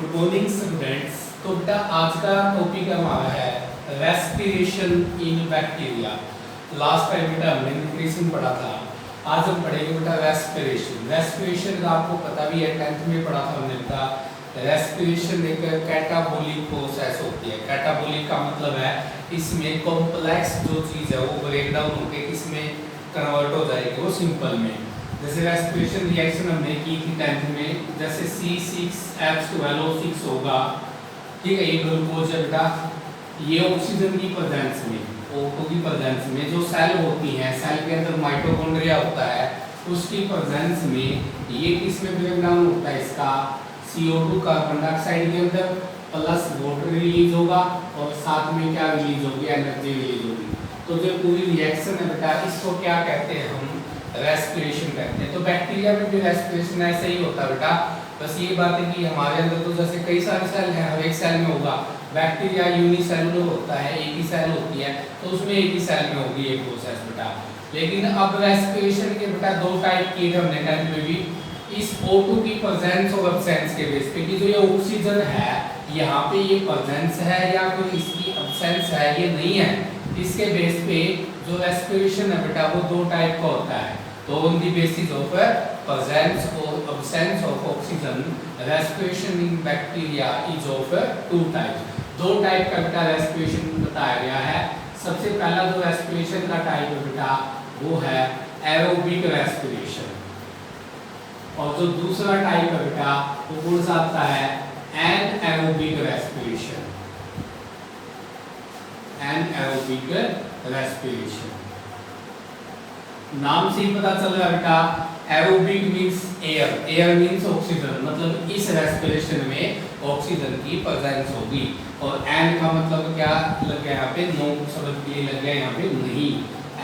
Good morning students. तो बेटा आज का टॉपिक हमारा है respiration in bacteria. Last time बेटा हमने न्यूट्रिशन पढ़ा था, आज हम पढ़ेंगे बेटा रेस्पिरेशन। रेस्पिरेशन का आपको पता भी है, 10th में पढ़ा था हमने बेटा। रेस्पिरेशन एक कैटाबोलिक प्रोसेस होती है। कैटाबोलिक का मतलब है इसमें कॉम्प्लेक्स जो चीज़ है वो ब्रेक डाउन होकर किसमें कन्वर्ट हो जाएगी, वो सिंपल में। जैसे रेस्पिरेशन रिएक्शन हमने की थी 10th में, जैसे C6H12O6 होगा, ठीक है, ये ग्लूकोज है बेटा। ये ऑक्सीजन की प्रेजेंस में, O2 की प्रेजेंस में जो सेल होती हैं, सेल के अंदर माइटोकॉन्ड्रिया होता है, उसकी प्रेजेंस में ये किसमें ब्रेक डाउन होता है, इसका CO2 कार्बन डाइऑक्साइड के अंदर, प्लस वाटर रिलीज होगा और साथ में क्या रिलीज होगी, एनर्जी रिलीज होगी। तो जो पूरी रिएक्शन है बेटा, इसको क्या कहते हैं, हम रेस्पिरेशन कहते हैं। तो बैक्टीरिया में भी रेस्पिरेशन ऐसे ही होता है बेटा। बस ये बात है कि हमारे अंदर तो जैसे कई सारे सेल हैं, हर एक सेल में होगा। बैक्टीरिया यूनिसेलुलर होता है, एक ही सेल होती है, तो उसमें एक ही सेल में होगी ये प्रोसेस बेटा। लेकिन अब रेस्पिरेशन के बेटा दो टाइप की हमने 10th में भी, इस O2 की प्रेजेंस और एब्सेंस के बेस पे, कि जो ये ऑक्सीजन है यहाँ पे ये प्रेजेंस है या कोई इसकी एब्सेंस है, ये नहीं है, इसके बेस पे जो रेस्पिरेशन है बेटा वो दो टाइप का होता है। तो on the basis of presence और absence of oxygen, respiration in bacteria is of two type. दो टाइप का बेटा रेस्पिरेशन बताया गया है। सबसे पहला जो रेस्पिरेशन का टाइप है बेटा वो है एरोबिक रेस्पिरेशन, और जो दूसरा टाइप है बेटा वो कौन सा आता है, एनएरोबिक रेस्पिरेशन। एनएरोबिक रेस्पिरेशन नाम से ही पता चल रहा है बेटा, aerobic means air, air means oxygen, मतलब इस रेस्पिरेशन में ऑक्सीजन की प्रेजेंस होगी। और एन का मतलब क्या लग गया यहाँ पे, नो शब्द के लिए लग गया यहाँ पे नहीं,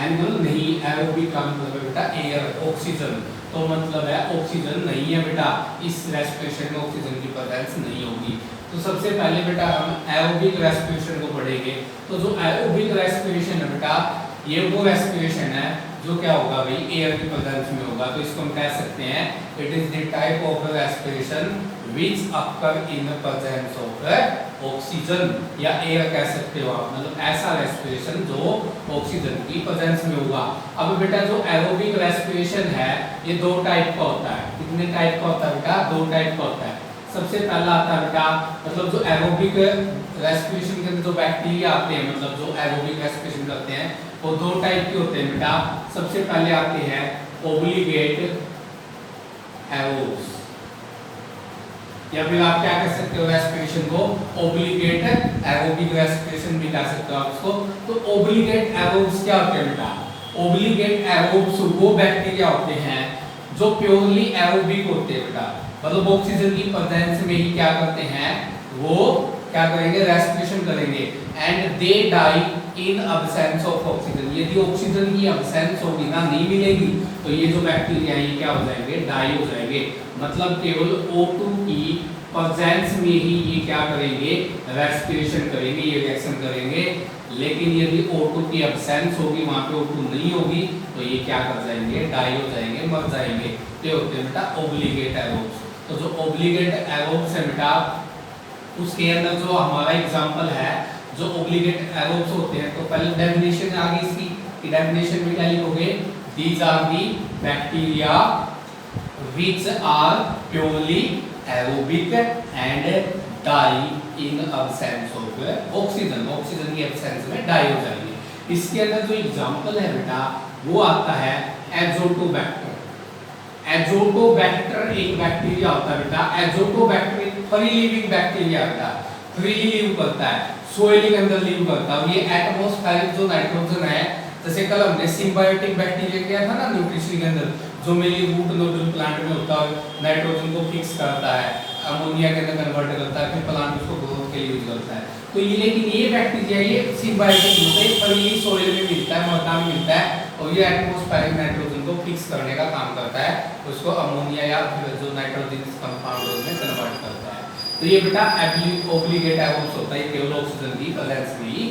एन मतलब नहीं, एरोबिक का मतलब है बेटा एयर, ऑक्सीजन, तो मतलब है ऑक्सीजन नहीं है बेटा, इस रेस्पिरेशन में ऑक्सीजन की प्रेजेंस नहीं होगी। तो सबसे पहले बेटा हम एरोबिक रेस्पिरेशन को पढ़ेंगे। तो जो एरोबिक रेस्पिरेशन है बेटा, ये वो रेस्पिरेशन है जो क्या होगा भाई, एयर की प्रेजेंस में होगा। तो इसको हम कह सकते हैं it is the type of respiration which occur in presence of oxygen, या एयर कह सकते हो आप, मतलब ऐसा रेस्पिरेशन जो ऑक्सीजन की प्रेजेंस में होगा। अब बेटा जो एरोबिक रेस्पिरेशन है ये दो टाइप का होता है। कितने टाइप का होता है बेटा, दो टाइप का होता है। सबसे पहला आता है बेटा, मतलब जो एरोबिक रेस्पिरेशन के अंदर जो बैक्टीरिया आते हैं, मतलब जो एरोबिक रेस्पिरेशन करते हैं, वो दो टाइप के होते हैं बेटा। सबसे पहले आते हैं ओब्लिगेट एरोब्स, या फिर आप क्या कह सकते हो रेस्पिरेशन को, ओब्लिगेट एरोबिक रेस्पिरेशन भी कह सकते हो आप उसको। तो ओब्लिगेट एरोब्स क्या होते हैं बेटा, ओब्लिगेट एरोब्स वो बैक्टीरिया होते हैं जो प्योरली एरोबिक होते हैं बेटा, मतलब ऑक्सीजन की प्रेजेंस में ही क्या करते हैं, वो क्या करेंगे, रेस्पिरेशन करेंगे। And they die in absence of oxygen, यदि ऑक्सीजन की एब्सेंस होगी ना, नहीं मिलेगी, तो ये जो बैक्टीरिया ये क्या हो जाएंगे, डाई हो जाएंगे। मतलब केवल O2 की प्रेजेंस में ही ये क्या करेंगे, रेस्पिरेशन करेंगे, ये रिएक्शन करेंगे। लेकिन यदि O2 की एब्सेंस होगी, वहां पे O2 नहीं होगी, तो ये क्या कर जाएंगे, डाई हो जाएंगे, मर जाएंगे। तो होते हैं बेटा ओब्लिगेट एरोब्स। तो जो ओब्लिगेट एरोब्स है बेटा, उसके अंदर जो हमारा एग्जांपल है जो ओब्लिगेट एरोब्स होते हैं, तो पहले डेफिनेशन आ गई इसकी, कि डेफिनेशन में क्या लिखोगे, these are the bacteria which are purely aerobic and die in absence of oxygen, oxygen की एब्सेंस में डाई हो जाएंगे। इसके अंदर जो एग्जांपल है बेटा वो आता है एजोटोबैक्टर। एजोटोबैक्टर एक बैक्टीरिया होता है बेटा, एजोटोबैक्टर एक फ्री लिविंग बैक्टीरिया होता है, फ्रीली लिव करता है, सोइल के अंदर लिव करता है। ये एटमॉस्फेरिक जो नाइट्रोजन है, जैसे कल हमने सिम्बायोटिक बैक्टीरिया किया था ना न्यूट्रिशन के अंदर, जो मेनली रूट नोडल प्लांट में होता है, नाइट्रोजन को फिक्स करता है, अमोनिया के अंदर कन्वर्ट करता है, फिर प्लांट उसको ग्रोथ के लिए यूज करता है। तो ये लेकिन ये बैक्टीरिया ये सिम्बायोटिक होता है, फ्रीली सोइल में मिलता है, मृदा में मिलता है, और ये एटमॉस्फेरिक नाइट्रोजन को फिक्स करने का काम करता है, उसको अमोनिया या फिर जो नाइट्रोजन कंपाउंड में कन्वर्ट करता है। तो ये बेटा ओब्लिगेट एरोब्स होता है, केवल ऑक्सीजन की प्रेजेंस में ही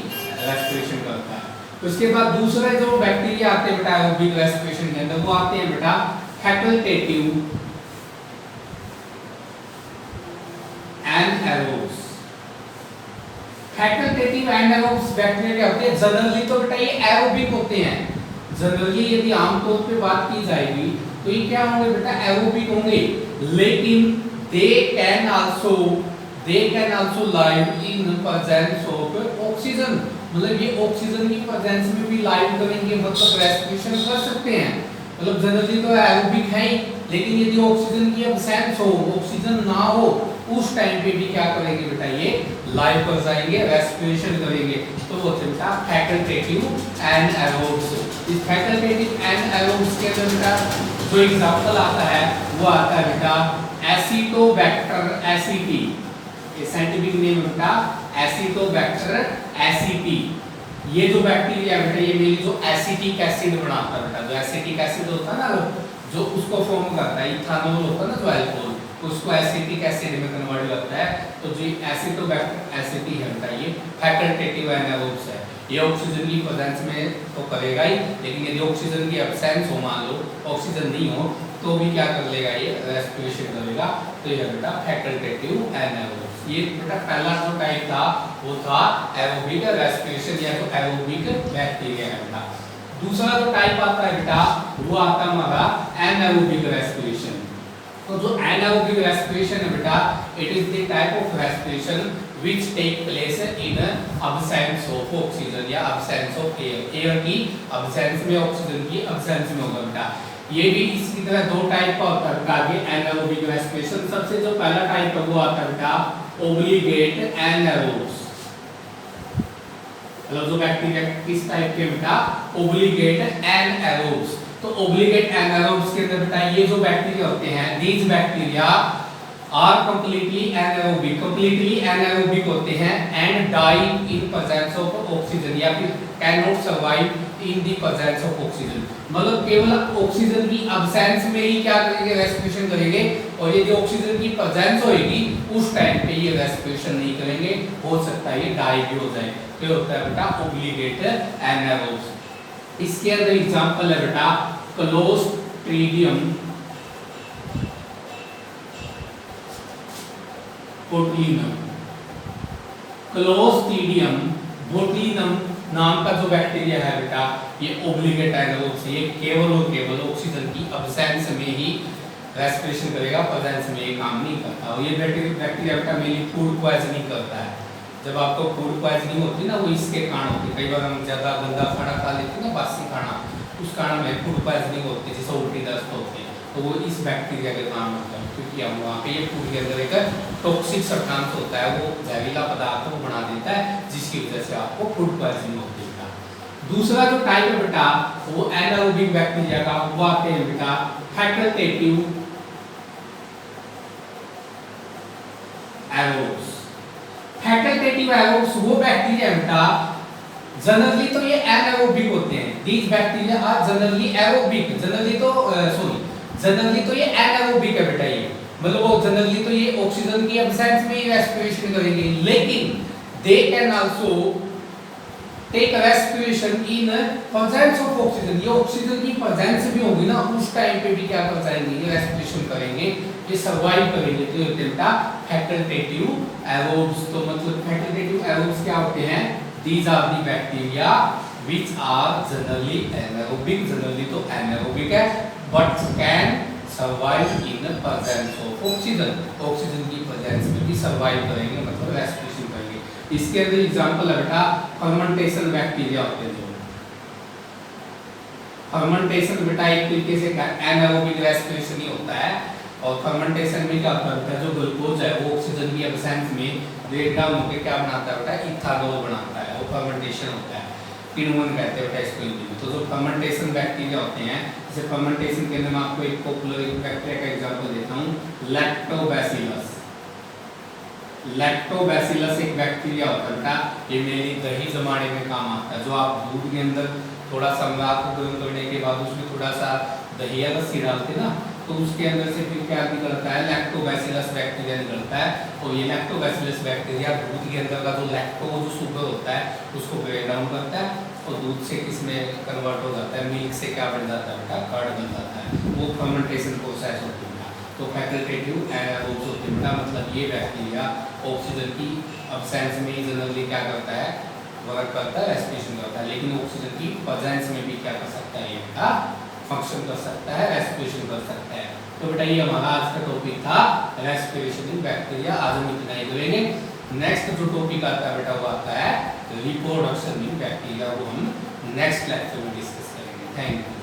रेस्पिरेशन करता है। उसके बाद दूसरे जो बैक्टीरिया आते हैं बेटा एरोबिक रेस्पिरेशन के अंदर, वो आते हैं बेटा फैकल्टेटिव फैकल्टेटिव एनारोब्स बैक्टीरिया क्या होते हैं? जनरली तो बेटा ये एरोबिक होते हैं। जनरली यदि आमतौर पे बात की जाएगी तो ये क्या होंगे बेटा? एरोबिक होंगे। लेकिन they can also live in presence of oxygen, मतलब ये ऑक्सीजन की प्रेजेंस में भी लाइव करेंगे, मतलब रेस्पिरेशन कर सकते हैं। मतलब जनरली तो एरोबिक है ही, लेकिन यदि ऑक्सीजन की एब्सेंस हो, ऑक्सीजन ना हो, उस टाइम पे भी क्या करेंगे बेटा? ये लाइव कर जाएंगे, रेस्पिरेशन करेंगे। तो वो बेटा फैकल्टेटिव एनारोब्स। इस फैकल्टेटिव एनारोब्स के अंदर बेटा जो एग्जांपल आता है वो आता है बेटा एसिटोबैक्टर एसिटी। ये साइंटिफिक नेम है बेटा एसिटोबैक्टर एसिटी। ये जो बैक्टीरिया बेटा ये मेरी जो एसिटिक एसिड बनाता है बेटा, जो एसिटिक एसिड होता है ना जो उसको फॉर्म करता है, इथानॉल होता है ना जो अल्कोहल, उसको एसिटिक एसिड में कन्वर्ट करता है। तो जो एसिटोबैक्टर एसिटी है बेटा ये फैकल्टेटिव एनारोब्स है। ये ऑक्सीजन की प्रेजेंस में तो करेगा ही, लेकिन यदि ऑक्सीजन की एब्सेंस हो, मान लो ऑक्सीजन नहीं हो, तो भी क्या कर लेगा? ये रेस्पिरेशन करेगा। तो ये बेटा फैकल्टेटिव एनारोब्स। ये बेटा पहला जो टाइप था वो था एरोबिक रेस्पिरेशन या तो एरोबिक बैक्टीरिया है बेटा। दूसरा जो टाइप आता है बेटा वो आता है हमारा एनारोबिक रेस्पिरेशन। तो जो एनारोबिक रेस्पिरेशन है बेटा it is the type of respiration which take place in absence of oxygen या absence of air। एयर की absence में, ऑक्सीजन की absence में होगा बेटा। ये भी इसी तरह दो टाइप का होता है आगे एनारोबिक रेस्पिरेशन। सबसे जो पहला टाइप है वो आता है बेटा ओब्लिगेट एनारोब्स। मतलब जो बैक्टीरिया किस टाइप के बेटा? Obligate anaerobes. तो ओब्लिगेट एनारोब्स के अंदर बेटा ये जो बैक्टीरिया होते हैं, these bacteria are completely anaerobic होते हैं and die in presence of oxygen या फिर can not survive in the presence of oxygen. मतलब केवल ऑक्सीजन की एब्सेंस में ही क्या करेंगे? रेस्पिरेशन करेंगे। और यदि ऑक्सीजन की प्रेजेंस होगी उस टाइम पे ये रेस्पिरेशन नहीं करेंगे, हो सकता है ये डाई भी हो जाए। तो होता है बेटा ओब्लिगेट एनारोब्स। इसके अंदर एग्जांपल है बेटा क्लोस्ट्रीडियम बोट्यूलिनम। क्लोस्ट्रीडियम बोट्यूलिनम नाम का जो बैक्टीरिया है बेटा ये ओब्लिगेट एनारोब्स। ये केवल और केवल ऑक्सीजन की एब्सेंस में ही रेस्पिरेशन करेगा, प्रेजेंस में ये काम नहीं करता। और ये बैक्टीरिया बेटा मेनली फूड पॉइजनिंग करता है। जब आपको फूड पॉइजनिंग होती है ना वो इसके कारण होती है। कई बार हम ज़्यादा गंदा खाना खा लेते हैं ना, बासी खाना, उस कारण में फूड पॉइजनिंग होती है, जैसे उल्टी दस्त होती है, तो वो इस बैक्टीरिया के कारण होता है। क्योंकि हम वहाँ पे ये फूड के अंदर एक टॉक्सिक सब्सटेंस होता है, वो जहरीला पदार्थ को बना देता है, जिसकी वजह से आपको फूड पॉइजनिंग होती है। दूसरा जो टाइप है बेटा वो एनारोबिक बैक्टीरिया का, वो आते हैं बेटा फैकल्टेटिव एरोब्स। फैकल्टेटिव एरोब्स वो बैक्टीरिया बेटा जनरली तो ये एनारोबिक होते हैं। These bacteria are generally aerobic. Generally तो ये एनारोबिक है बेटा। ये मतलब वो जनरली तो ये ऑक्सीजन की एब्सेंस में ही रेस्पिरेशन करेंगे, लेकिन they can also take respiration in presence of oxygen. ये ऑक्सीजन की प्रेजेंस भी होगी ना उस टाइम पे भी क्या कर जाएंगे? ये रेस्पिरेशन करेंगे, ये सर्वाइव करेंगे। तो ये बेटा फैकल्टेटिव एरोब्स। तो मतलब फैकल्टेटिव एरोब्स क्या होते हैं? These are the bacteria which are generally anaerobic। Generally तो anaerobic है but can survive in the presence of oxygen। Oxygen की प्रेजेंस में भी सर्वाइव करेंगे, मतलब रेस्पिरेशन करेंगे। इसके अंदर एग्जांपल है बेटा फर्मेंटेशन बैक्टीरिया होते हैं। जो फर्मेंटेशन बेटा एक तरीके से एनाएरोबिक रेस्पिरेशन ही होता है। और फर्मेंटेशन में क्या होता है? जो ग्लूकोज है वो ऑक्सीजन की एब्सेंस में ब्रेक डाउन होकर क्या बनाता है बेटा? इथानॉल बनाता है, वो फर्मेंटेशन होता है। किण्वन कहते हैं बेटा इसको हिंदी में। तो जो फर्मेंटेशन बैक्टीरिया होते हैं, जैसे फर्मेंटेशन के अंदर मैं आपको एक पॉपुलर बैक्टीरिया का एग्जांपल देता हूं, लैक्टोबैसिलस। लैक्टोबैसिलस एक बैक्टीरिया होता है बेटा, ये मेनली दही जमाने में काम आता है। जो आप दूध के अंदर थोड़ा सा रात को गर्म करने के बाद उसमें थोड़ा सा दही या लस्सी डालते ना, तो उसके अंदर से फिर क्या निकलता है? लैक्टोबैसिलस बैक्टीरिया निकलता है। और ये लैक्टोबैसिलस बैक्टीरिया दूध के अंदर का जो लैक्टोज शुगर होता है उसको ब्रेक डाउन करता है और दूध से किसमें कन्वर्ट हो जाता है? मिल्क से क्या बन जाता है बेटा? कर्ड बन जाता है। वो फर्मेंटेशन प्रोसेस होती है। तो फैकल्टेटिव एरोब्स होते हैं बेटा, मतलब ये बैक्टीरिया ऑक्सीजन की अब्सेंस में जनरली क्या करता है, वर्क करता है, रेस्पिरेशन करता है, लेकिन ऑक्सीजन की प्रेजेंस में भी क्या कर सकता है ये बेटा, फंक्शन कर सकता है, रेस्पिरेशन कर सकता है। तो बेटा ये हमारा आज का टॉपिक था रेस्पिरेशन इन बैक्टीरिया। आज हम इतना ही करेंगे। नेक्स्ट जो टॉपिक आता है बेटा वो आता है रिप्रोडक्शन इन बैक्टीरिया, वो हम नेक्स्ट लेक्चर में डिस्कस करेंगे। Thank you.